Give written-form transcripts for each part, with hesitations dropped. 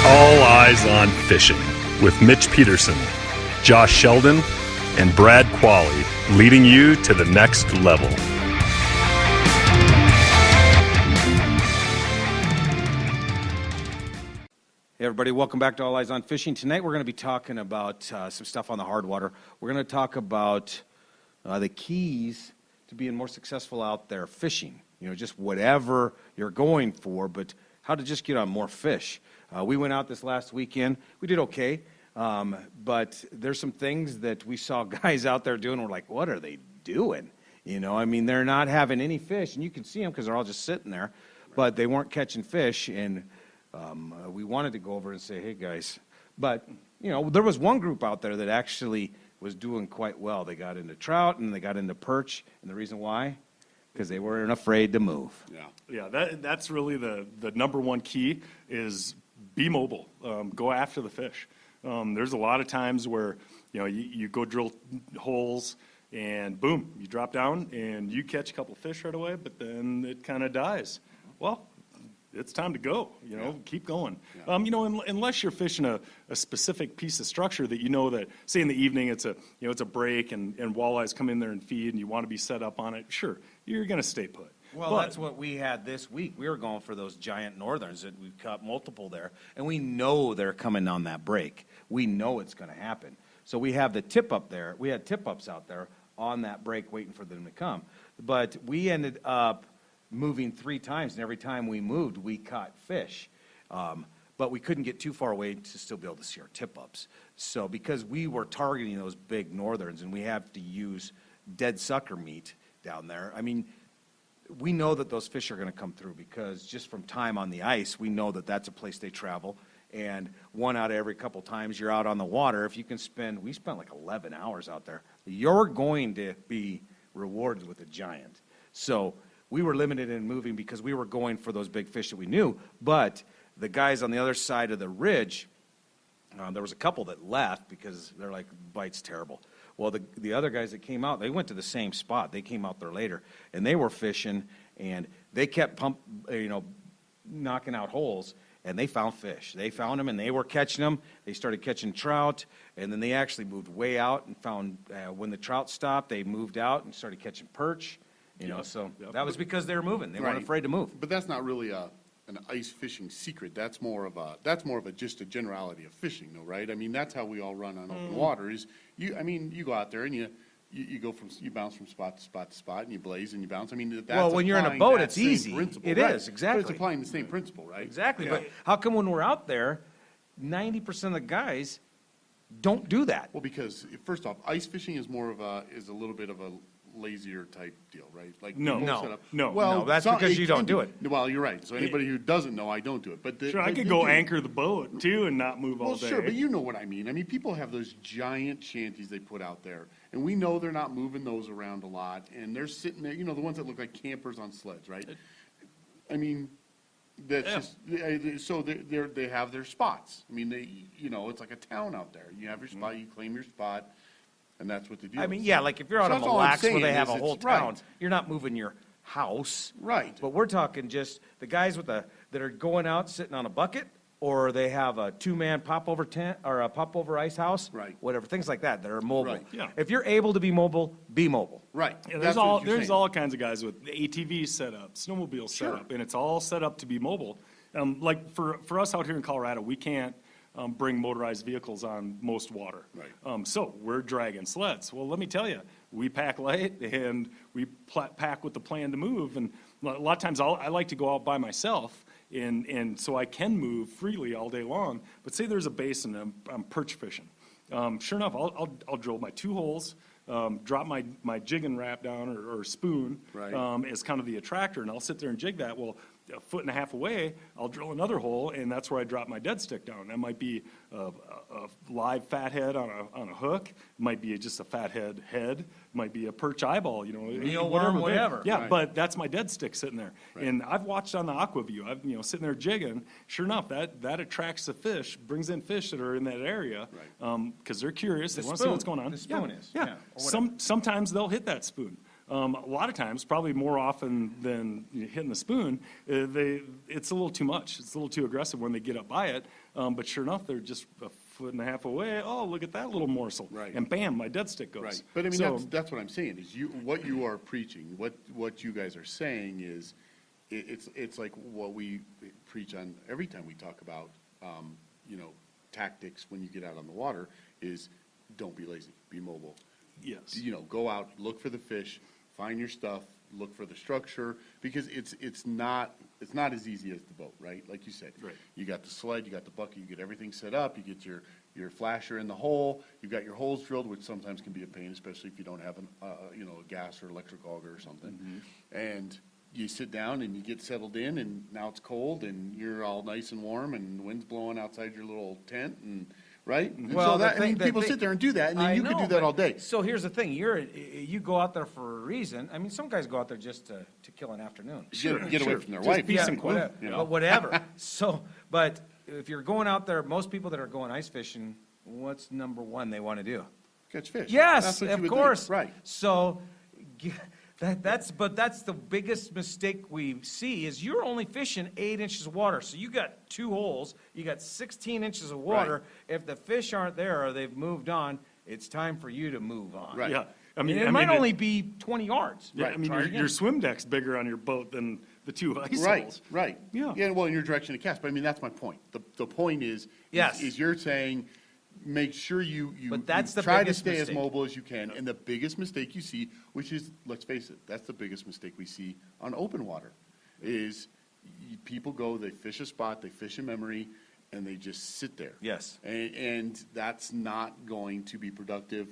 All Eyes on Fishing with Mitch Peterson, Josh Sheldon, and Brad Qualley, leading you to the next level. Hey everybody, welcome back to All Eyes on Fishing. Tonight we're going to be talking about some stuff on the hard water. We're going to talk about the keys to being more successful out there fishing. You know, just whatever you're going for, but how to just get on more fish. We went out this last weekend. We did okay, but there's some things that we saw guys out there doing. We're like, what are they doing? You know, I mean, they're not having any fish, and you can see them because they're all just sitting there, but they weren't catching fish, and we wanted to go over and say, hey, guys. But, you know, there was one group out there that actually was doing quite well. They got into trout, and they got into perch, and the reason why? Because they weren't afraid to move. Yeah, that's really the number one key is be mobile. Go after the fish. There's a lot of times where, you know, you go drill holes and boom, you drop down and you catch a couple fish right away, but then it kind of dies. Well, it's time to go, you know, keep going. Yeah. You know, unless you're fishing a specific piece of structure that you know that, say in the evening it's a break and walleyes come in there and feed and you want to be set up on it, sure, you're going to stay put. Well, that's what we had this week. We were going for those giant northerns that we caught multiple there, and we know they're coming on that break. We know it's going to happen. So we have the tip up there. We had tip ups out there on that break waiting for them to come. But we ended up moving 3 times, and every time we moved, we caught fish. But we couldn't get too far away to still be able to see our tip ups. So because we were targeting those big northerns, and we have to use dead sucker meat down there, I mean, we know that those fish are going to come through because just from time on the ice, we know that that's a place they travel. And one out of every couple times you're out on the water, if you can we spent like 11 hours out there, you're going to be rewarded with a giant. So we were limited in moving because we were going for those big fish that we knew. But the guys on the other side of the ridge, there was a couple that left because they're like, bite's terrible. Well, the other guys that came out, they went to the same spot. They came out there later, and they were fishing, and they kept knocking out holes, and they found fish. They found them, and they were catching them. They started catching trout, and then they actually moved way out and found, when the trout stopped, they moved out and started catching perch. You know, so that was because they were moving. They weren't afraid to move. But that's not really an ice fishing secret. That's more of a just a generality of fishing, though, right? I mean, that's how we all run on open water. Is you go out there and you bounce from spot to spot to spot, and you blaze and you bounce. I mean, that's when you're in a boat, it's easy. It right? is, exactly. But it's applying the same principle, right? Exactly. But how come when we're out there, 90% of the guys don't do that? Well, because first off, ice fishing is a little bit of a lazier type deal, right? Like No. Well, that's because you don't do it. Well, you're right. So anybody who doesn't know, I don't do it. But Sure, I could go anchor the boat too and not move all well, day. sure, but you know what I mean. I mean, people have those giant shanties they put out there, and we know they're not moving those around a lot, and they're sitting there, you know, the ones that look like campers on sleds, right? I mean, that's just, so they have their spots. I mean, it's like a town out there. You have your spot, you claim your spot. And that's what they do. I mean, yeah, like if you're out on Mille Lacs where they have a whole town, you're not moving your house. Right. But we're talking just the guys that are going out sitting on a bucket, or they have a 2-man pop-over tent or a pop-over ice house. Right. Whatever, things like that are mobile. Right. Yeah. If you're able to be mobile, be mobile. Right. Yeah, That's there's all kinds of guys with ATVs set up, snowmobiles set up, and it's all set up to be mobile. Like for us out here in Colorado, we can't bring motorized vehicles on most water. Right. So we're dragging sleds. Well, let me tell you, we pack light and we pack with the plan to move. And a lot of times I like to go out by myself, and so I can move freely all day long. But say there's a basin and I'm perch fishing. Sure enough, I'll drill my 2 holes, drop my jigging wrap down or spoon as kind of the attractor, and I'll sit there and jig that. Well, a foot and a half away, I'll drill another hole, and that's where I drop my dead stick down. That might be a live fathead on a hook. It might be just a fathead head. It might be a perch eyeball, Mealworm, whatever. Yeah, Right. But that's my dead stick sitting there. Right. And I've watched on the AquaView. I've sitting there jigging. Sure enough, that attracts the fish, brings in fish that are in that area because they're curious. They want to see what's going on. The spoon is. Yeah. Or whatever. Sometimes they'll hit that spoon. a lot of times, probably more often than hitting the spoon, it's a little too much. It's a little too aggressive when they get up by it. But sure enough, they're just a foot and a half away. Oh, look at that little morsel. Right. And bam, my dead stick goes. Right, but I mean, So- that's what I'm saying, is what you are preaching, what you guys are saying is, it's like what we preach on every time we talk about, tactics when you get out on the water, is don't be lazy, be mobile. Yes. Go out, look for the fish, find your stuff, look for the structure, because it's not as easy as the boat, right? Like you said. Right. You got the sled, you got the bucket, you get everything set up, you get your flasher in the hole, you've got your holes drilled, which sometimes can be a pain, especially if you don't have a gas or electric auger or something. And you sit down and you get settled in, and now it's cold, and you're all nice and warm, and the wind's blowing outside your little tent, and, right? And Well, so the that, thing- people the sit thing- there and do that, and I then you could know, do that but- all day. So here's the thing, you go out there for a reason. I mean, some guys go out there just to kill an afternoon. Get away from their Just wife. be Yeah, some quick, whatever, you know? but whatever. So, but if you're going out there, most people that are going ice fishing, what's number one they want to do? Catch fish. Yes, That's what you of would think. course. Right. So, that's the biggest mistake we see is you're only fishing 8 inches of water. So you got 2 holes, you got 16 inches of water. If the fish aren't there or they've moved on, it's time for you to move on. Right. Yeah. I And mean, it might only be 20 yards. Yeah, Right. I mean, Try your, again. your swim deck's bigger on your boat than the 2 ice Right, holes. right. Yeah. Yeah, well, in your direction to cast, but I mean, that's my point. The point is, Yes. is you're saying, make sure you But that's the try to biggest stay as mistake. mobile as you can, and the biggest mistake you see, which is, let's face it, that's the biggest mistake we see on open water, is people go, they fish a spot, they fish a memory, and they just sit there. Yes. And that's not going to be productive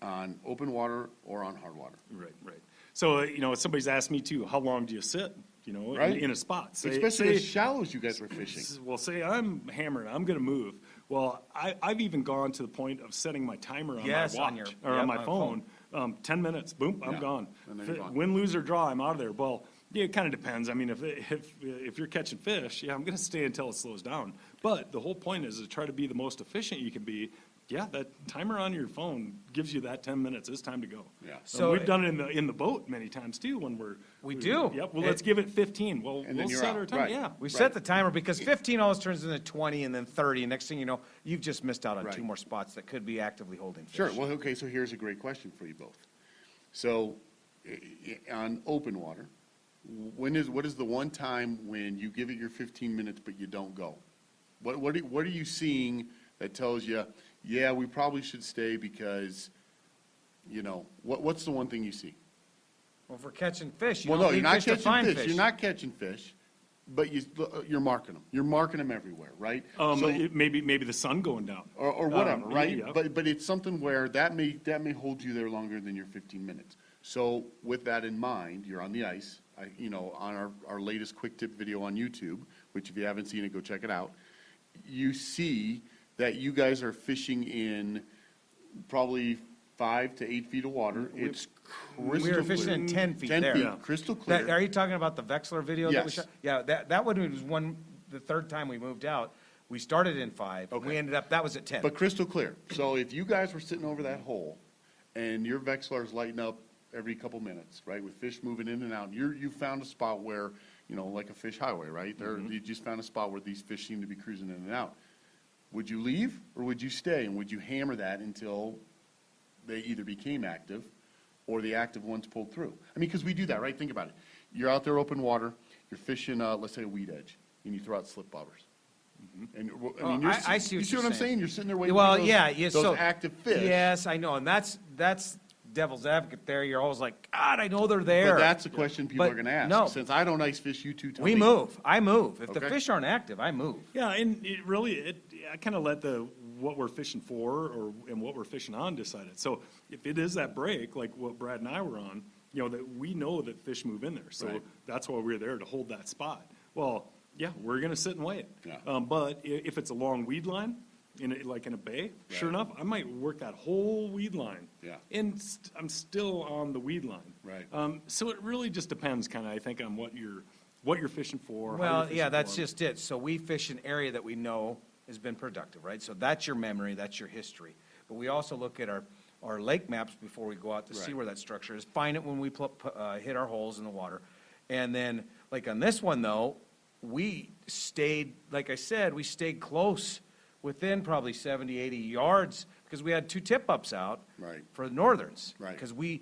on open water or on hard water. Right, right. So, if somebody's asked me too, how long do you sit, Right. in a spot? Especially as shallow as you guys were fishing. Well, say I'm hammered, I'm going to move. Well, I've even gone to the point of setting my timer on Yes, my on watch your- or yep, on my on phone. 10 minutes, boom, I'm Yeah, gone. and then you're gone. Win, lose, or draw, I'm out of there. Well, yeah, it kind of depends. I mean, if you're catching fish, yeah, I'm going to stay until it slows down. But the whole point is to try to be the most efficient you can be. Yeah, that timer on your phone gives you that 10 minutes. It's time to go. Yeah. So we've done it in the boat many times too when We do. Yep. Well, let's give it 15. Well, And then we'll you're set out. our time. Right. Yeah. We set the timer because 15 always turns into 20 and then 30. And next thing you know, you've just missed out on Right. 2 more spots that could be actively holding fish. Sure, well, okay, so here's a great question for you both. So, on open water, what is the one time when you give it your 15 minutes but you don't go? What are you seeing that tells you, yeah, we probably should stay because, what's the one thing you see? Well, if we're catching fish, you Well, don't no, you're need not fish to catching find fish, fish. you're not catching fish, but you're marking them. You're marking them everywhere, right? So- Maybe the sun going down. or whatever, right? yeah. But it's something where that may hold you there longer than your 15 minutes. So with that in mind, you're on the ice, on our latest quick tip video on YouTube, which if you haven't seen it, go check it out. You see that you guys are fishing in probably 5 to 8 feet of water. It's crystal. We were fishing in 10 feet 10 there. feet, Yeah. crystal clear. Are you talking about the Vexler video that we Yes. shot? Yeah, that one was the third time we moved out. We started in 5. Okay. We ended up, that was at 10. But crystal clear. So if you guys were sitting over that hole and your Vexlar's lighting up every couple minutes, right, with fish moving in and out, you found a spot where, like a fish highway, right? You just found a spot where these fish seem to be cruising in and out. Would you leave or would you stay? And would you hammer that until they either became active or the active ones pulled through? I mean, because we do that, right? Think about it. You're out there open water, you're fishing, let's say a weed edge, and you throw out slip bobbers. And, I mean, I see what you see you're what I'm saying. saying? You're sitting there waiting Well, for those, yeah, yeah, those so- active fish. Yes, I know, and that's devil's advocate there. You're always like, God, I know they're there. But that's the question people But are going to ask. no. Since I don't ice fish, you two tell We me. move. I move. If the Okay. fish aren't active, I move. Yeah, and it really, I kind of let what we're fishing for and what we're fishing on decide it. So if it is that break, like what Brad and I were on, that we know that fish move in there. So Right. that's why we're there to hold that spot. Well, yeah, we're going to sit and wait. Yeah. But if it's a long weed line, like in a bay, sure Right. enough, I might work that whole weed line. Yeah. And I'm still on the weed line. Right. So it really just depends, kind of, I think, on what you're fishing for. how Well, you're fishing yeah, that's for. just it. So we fish an area that we know has been productive, right? So that's your memory, that's your history. But we also look at our our lake maps before we go out to see Right. where that structure is, find it when we hit our holes in the water. And then, like on this one though, we stayed, like I said, we stayed close within probably 70, 80 yards because we had 2 tip-ups out Right. for the northerns. Right. Because we've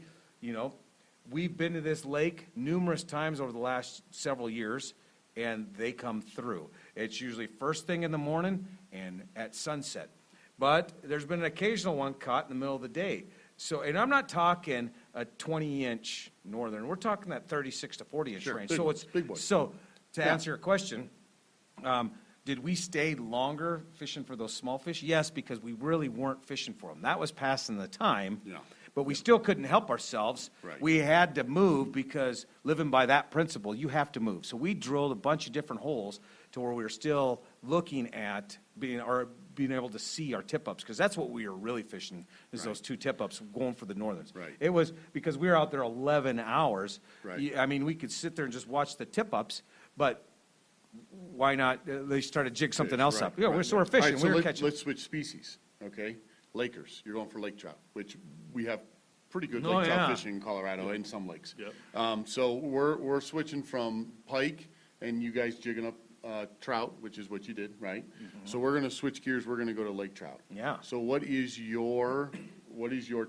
been to this lake numerous times over the last several years, and they come through. It's usually first thing in the morning and at sunset. But there's been an occasional one caught in the middle of the day. So, and I'm not talking a 20-inch northern, we're talking that 36 to 40-inch Sure, range. big So ones, it's, big boys. so, to Yeah. answer your question, did we stay longer fishing for those small fish? Yes, because we really weren't fishing for them. That was passing the time. Yeah. But we still couldn't help ourselves. Right. We had to move because living by that principle, you have to move. So we drilled a bunch of different holes to where we were still looking at being able to see our tip-ups, because that's what we were really fishing, is those 2 tip-ups going for the northerns. Right. It was because we were out there 11 hours. Right. I mean, we could sit there and just watch the tip-ups, but why not, they started to jig something else Right, up. Yeah, right, we're sort of right. fishing, All right, so we were let's- catching. Let's switch species, okay? Lakers, you're going for lake trout, which we have pretty good Oh, lake trout yeah. fishing in Colorado and some lakes. Yep. So we're switching from pike and you guys jigging up trout, which is what you did, right? So we're gonna switch gears, we're gonna go to lake trout. Yeah. So what is your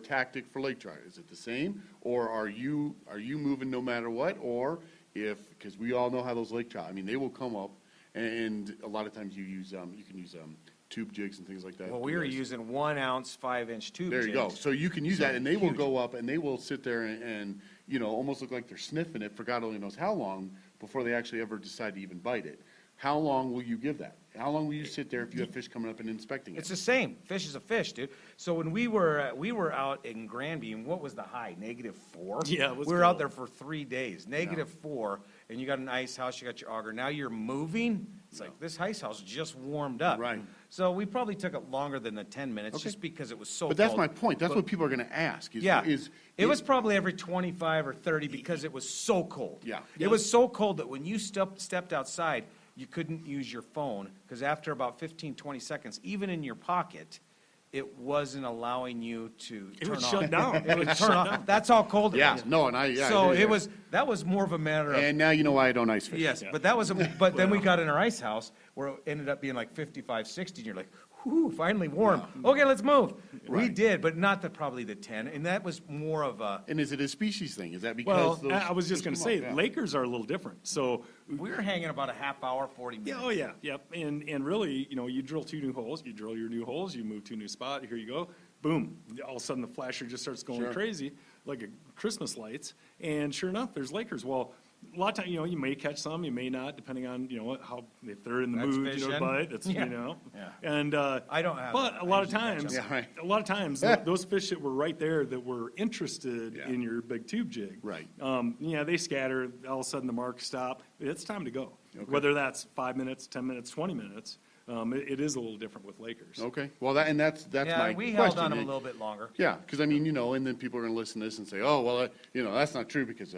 tactic for lake trout? Is it the same, or are you moving no matter what? Or because we all know how those lake trout, I mean, they will come up, and a lot of times you can use tube jigs and things like that. Well, we were using 1 ounce, 5-inch tube There you go. jigs. So you can use that, and they will huge. go up, and they will sit there and, almost look like they're sniffing it for God only knows how long before they actually ever decide to even bite it. How long will you give that? How long will you sit there if you have fish coming up and inspecting It's it? the same. Fish is a fish, dude. So when we were out in Granby, and what was the high? -4? Yeah, it was We were out cold. there for 3 days. -4, and you got an ice house, you got your auger. Now you're moving. It's like, this ice house just warmed up. Right. So we probably took it longer than the 10 minutes, Okay. just because it was so But that's cold. my point. That's But- what people are gonna ask, Yeah. is. It was probably every 25 or 30 because it was so cold. Yeah. It was so cold that when you stepped outside, you couldn't use your phone, because after about 15, 20 seconds, even in your pocket, it wasn't allowing you to It turn would off. shut down. It would turn off. That's how cold it Yeah, was. no, and I So hear you. that was more of a matter of, And now you know why I don't ice fish. yes, Yeah. but that was, but then we got in our ice house where it ended up being like 55, 60, and you're like, whew, finally warm. Okay, let's move. We Right. did, but not probably the 10, and that was more of a, And is it a species thing? Is that Well, because those? I was just fish gonna come say, up? Yeah. Lakers are a little different. So, we were hanging about a half hour, 40 minutes. yeah, oh yeah, yep. And really, you drill 2 new holes, you drill your new holes, you move to a new spot, here you go, boom. All of a sudden, the flasher just starts going Sure. crazy, like a Christmas lights. And sure enough, there's Lakers. Well, a lot of times, you may catch some, you may not, depending on, how, if they're in the That's mood, fishing. to bite, it's, Yeah. Yeah. Yeah. And, I don't have but that. a lot I of usually catch times, them. Yeah, right. a lot of times, those fish that were right there that were interested Yeah. in your big tube jig. Right. They scatter, all of a sudden the marks stop, it's time to go. Okay. Whether that's 5 minutes, 10 minutes, 20 minutes, it is a little different with Lakers. Okay, well, that's my Yeah, question. we held on them a little bit longer. Yeah, because I mean, and then people are gonna listen to this and say, oh, well, that's not true because,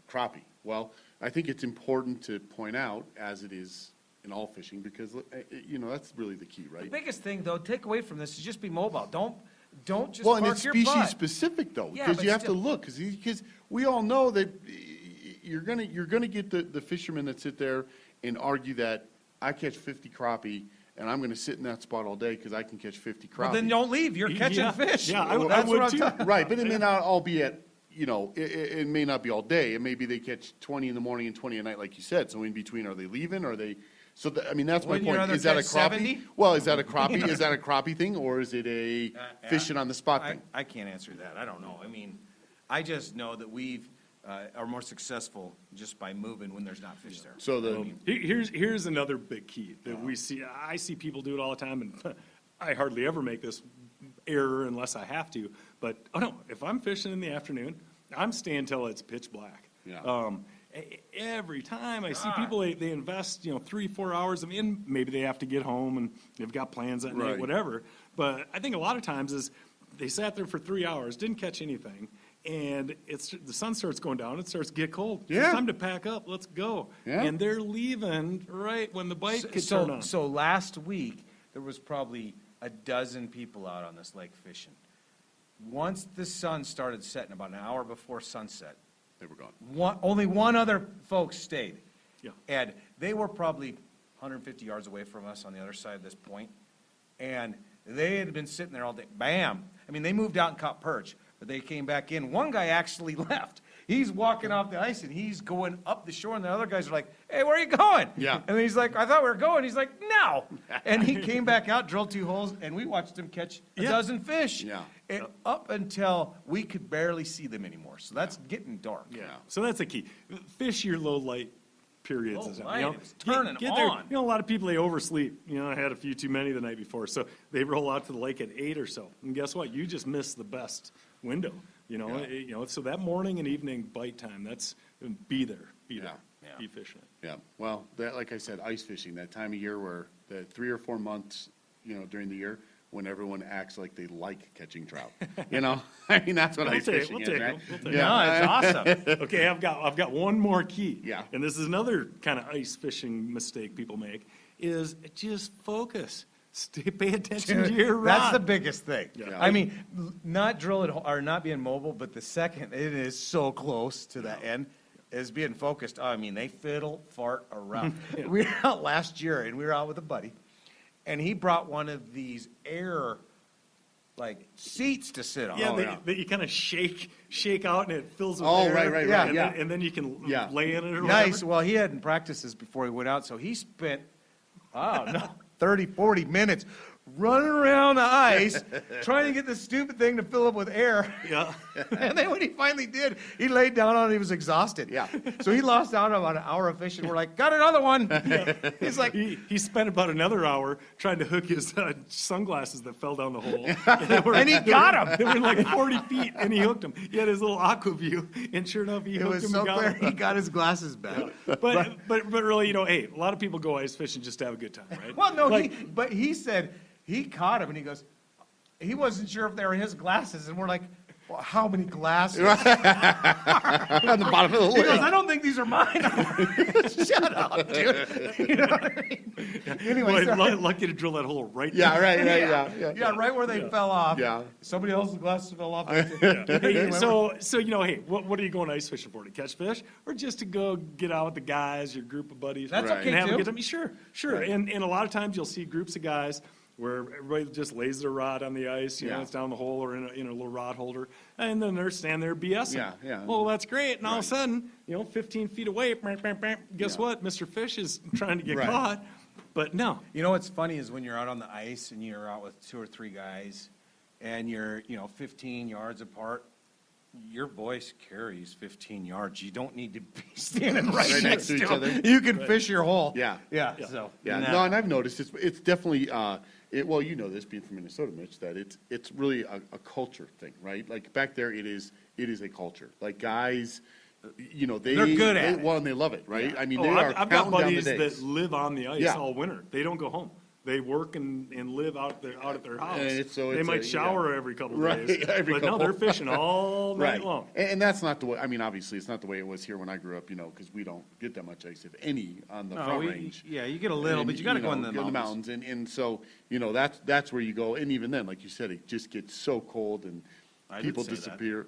crappie. Well, I think it's important to point out, as it is in all fishing, because, that's really the key, The right? biggest thing, though, take away from this is just be mobile. Don't just Well, and park it's your species butt. specific though, Yeah, because but you have to still. look, because we all know that you're gonna get the fishermen that sit there and argue that I catch 50 crappie and I'm gonna sit in that spot all day because I can catch 50 crappie. Well, then don't leave. You're catching Yeah, fish. yeah, I That's would what I'm too. talking- Right, but it may not all be at, it may not be all day. It may be they catch 20 in the morning and 20 at night, like you said. So in between, are they leaving? Are they, that's my Wouldn't you point. rather Is that a catch crappie? 70? Well, is that a crappie? Is that a crappie thing, or is it a Yeah. fishing on the spot I, thing? I can't answer that. I don't know. I mean, I just know that we've are more successful just by moving when there's not fish there. So Well, the, here's another big key that we see. I see people do it all the time, and I hardly ever make this error unless I have to. But if I'm fishing in the afternoon, I'm staying till it's pitch black. Yeah. Every time I see people, they invest 3-4 hours. Maybe they have to get home and they've got plans that night, Right. whatever. But I think a lot of times is they sat there for 3 hours, didn't catch anything. And the sun starts going down, it starts to get cold. Yeah. It's time to pack up, let's go. Yeah. And they're leaving right when the bite could turn on. So last week, there was probably a dozen people out on this lake fishing. Once the sun started setting, about an hour before sunset, They were gone. only one other folks stayed. Yeah. And they were probably 150 yards away from us on the other side of this point. And they had been sitting there all day. Bam! I mean, they moved out and caught perch, but they came back in. One guy actually left. He's walking off the ice and he's going up the shore, and the other guys are like, "Hey, where are you going?" Yeah. And he's like, "I thought we were going." He's like, "No." And he came back out, drilled 2 holes, and we watched him catch a Yeah. dozen fish. Yeah. And up until we could barely see them anymore. So that's getting dark. Yeah, so that's the key. Fish your low light periods. Low is- light, you know, it was turning there. on. You know, a lot of people, they oversleep. You know, I had a few too many the night before, so they roll out to the lake at 8 or so. And guess what? You just missed the best window, you know? Yeah. You know, so that morning and evening bite time, that's, be there, be there, Yeah. be fishing it. Yeah, well, that, like I said, ice fishing, that time of year where the 3 or 4 months, during the year, when everyone acts like they like catching trout, I mean, that's what We'll ice take it, fishing we'll is, take it, right? we'll take it. Yeah. No, it's awesome. Okay, I've got one more key. Yeah. And this is another kind of ice fishing mistake people make, is just focus. Pay attention to your rod. That's the biggest thing. Yeah. I mean, not drilling or not being mobile, but the second it is so close to that end is being focused. I mean, they fiddle, fart around. We were out last year and we were out with a buddy, and he brought one of these air seats to sit on. Yeah, Oh, yeah. that you kind of shake out and it fills with Oh, air. right, Yeah. right, yeah. And then you can Yeah. lay in it or Nice. whatever. Well, he hadn't practiced this before he went out, so he spent, 30, 40 minutes running around the ice trying to get this stupid thing to fill up with air. Yeah. And then when he finally did, he laid down on it. He was exhausted. Yeah. So he lost out about an hour of fishing. We're like, got another one. He's like, He spent about another hour trying to hook his sunglasses that fell down the hole. and he got him. They were like 40 feet, and he hooked them. He had his little aqua view, and sure enough, he It hooked was him so and got clear. him. He got his glasses back. But really, hey, a lot of people go ice fishing just to have a good time, right? Well, no, Like, but he said he caught him, and he goes, he wasn't sure if they were his glasses, and we're like, well, how many glasses? On the bottom of the He goes, list. I don't think these are mine. Shut up, dude. You know what I mean? Anyway, boy, sorry. lucky to drill that hole right Yeah, there. right, yeah. Yeah, right where they fell off. Yeah. Somebody else's glasses fell off. Hey, Anyway, so hey, what are you going ice fishing for? To catch fish, or just to go get out with the guys, your group of buddies, That's Right. okay, and have too. a good time? Sure. Right. And a lot of times you'll see groups of guys where everybody just lays their rod on the ice, you know, Yeah. it's down the hole or in a little rod holder, and then they're standing there BSing. Yeah. Well, that's great, and all of a Right. sudden, 15 feet away, guess Yeah. what? Mr. Fish is trying to get Right. caught, but no. You know what's funny is when you're out on the ice and you're out with 2 or 3 guys and you're, 15 yards apart, your voice carries 15 yards. You don't need to be standing right next to each other. You can fish your hole. Yeah. Yeah, so. Yeah, nah. no, and I've noticed it's definitely, well, you know this being from Minnesota, Mitch, that it's really a culture thing, right? Like back there, it is a culture. Like guys, they're good at it. well, and they love it, right? I mean, they Oh, are I've got counting down the buddies days. that live on the ice Yeah. all winter. They don't go home. They work and live out at their house. And so they it's might a- shower yeah. every couple Right, days. every but couple. no, they're fishing all night Right, long. and that's not the way. I mean, obviously, it's not the way it was here when I grew up. Because we don't get that much ice, if any, on the No, front range. yeah, you get a little, And, but you got to go in the get mountains. and so that's where you go. And even then, like you said, it just gets so cold and I did people say that. disappear.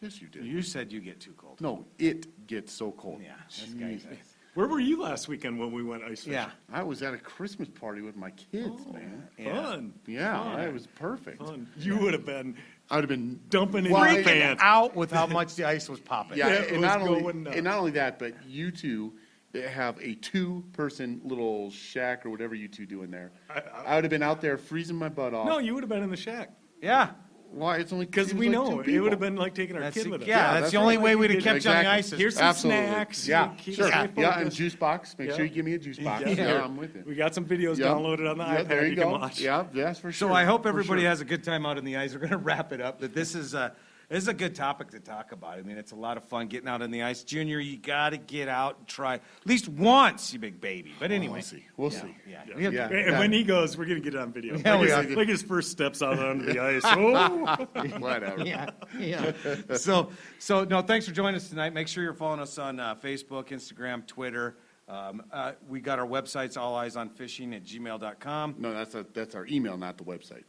Yes, you did. You said you get too cold. No, it gets so cold. Yeah, this guy's nice. Where were you last weekend when we went ice fishing? Yeah. I was at a Christmas party with my kids, man. Fun. Yeah, it was perfect. Fun. You would have been I would have been dumping in Well, your I- pants. Out with how much the ice was popping. Yeah, Yeah, it and was not only going nuts. and not only that, but you two have a 2-person little shack or whatever you two do in there. I would have been out there freezing my butt off. No, you would have been in the shack. Yeah. Why? It's only Because it was we like know 2 it would people. have been like taking our That's kid the, with us. yeah, that's that's the only right. way we'd have Exactly. kept you on the ice. Here's some Absolutely. snacks. Yeah, Keep sure. us Yeah, and focused. juice box. Make Yeah. sure you give me a juice box. Yeah. Yeah, I'm with you. We got some videos Yeah. downloaded on the Yeah, iPad there you can go. watch. Yeah, that's for sure. So I hope For everybody sure. has a good time out in the ice. We're going to wrap it up. But this is a good topic to talk about. I mean, it's a lot of fun getting out in the ice. Junior, you got to get out and try at least once, you big baby. But anyway, We'll see. We'll see. yeah, Yeah. Yeah. And when he goes, we're going to get it on video. Yeah, like, we his, are. like his first steps out onto the ice. Oh. Whatever. yeah. So no, thanks for joining us tonight. Make sure you're following us on Facebook, Instagram, Twitter. We got our websites, alleyesonfishing@gmail.com. No, that's our email, not the website.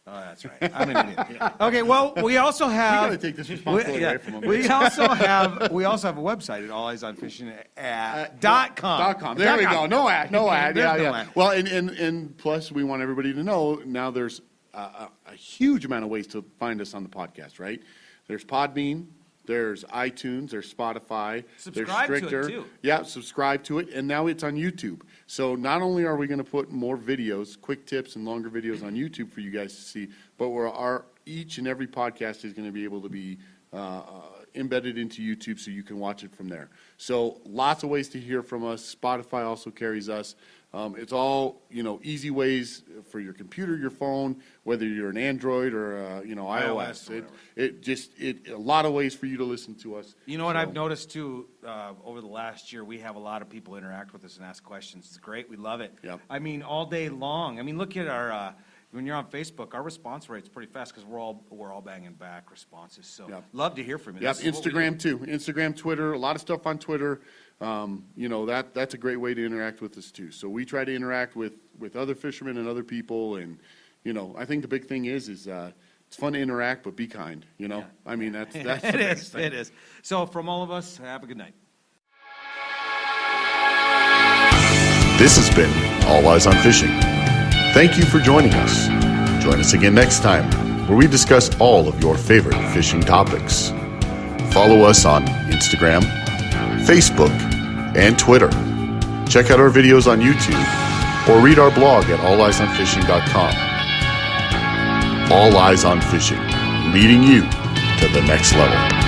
Oh, that's right. I'm an idiot. Okay, well, we also have. gotta take this responsibility away from 'em. We also have a website at alleyesonfishing.com. There we go. No ad. There's Yeah, no yeah. ad. Well, and plus, we want everybody to know now there's a huge amount of ways to find us on the podcast, right? There's Podbean, there's iTunes, there's Spotify, Subscribe to there's it, Spreaker. too. Yeah, subscribe to it, and now it's on YouTube. So not only are we going to put more videos, quick tips and longer videos on YouTube for you guys to see, but each and every podcast is going to be able to be embedded into YouTube so you can watch it from there. So lots of ways to hear from us. Spotify also carries us. It's all, easy ways for your computer, your phone, whether you're an Android or, iOS. or It a lot of ways for you to listen to us. You know what So- I've noticed too, over the last year, we have a lot of people interact with us and ask questions. It's great. We love it. Yep. I mean, all day long. I mean, look at our, when you're on Facebook, our response rate's pretty fast because we're all banging back responses. So Yep. love to hear from you. Yep, This is what we do. Instagram too. Instagram, Twitter, a lot of stuff on Twitter. That's a great way to interact with us too. So we try to interact with other fishermen and other people, and I think the big thing is it's fun to interact, but be kind. I mean that's It the biggest is. thing. It is. So from all of us, have a good night. This has been All Eyes on Fishing. Thank you for joining us. Join us again next time, where we discuss all of your favorite fishing topics. Follow us on Instagram, Facebook, and Twitter. Check out our videos on YouTube, or read our blog at alleyesonfishing.com. All Eyes on Fishing, leading you to the next level.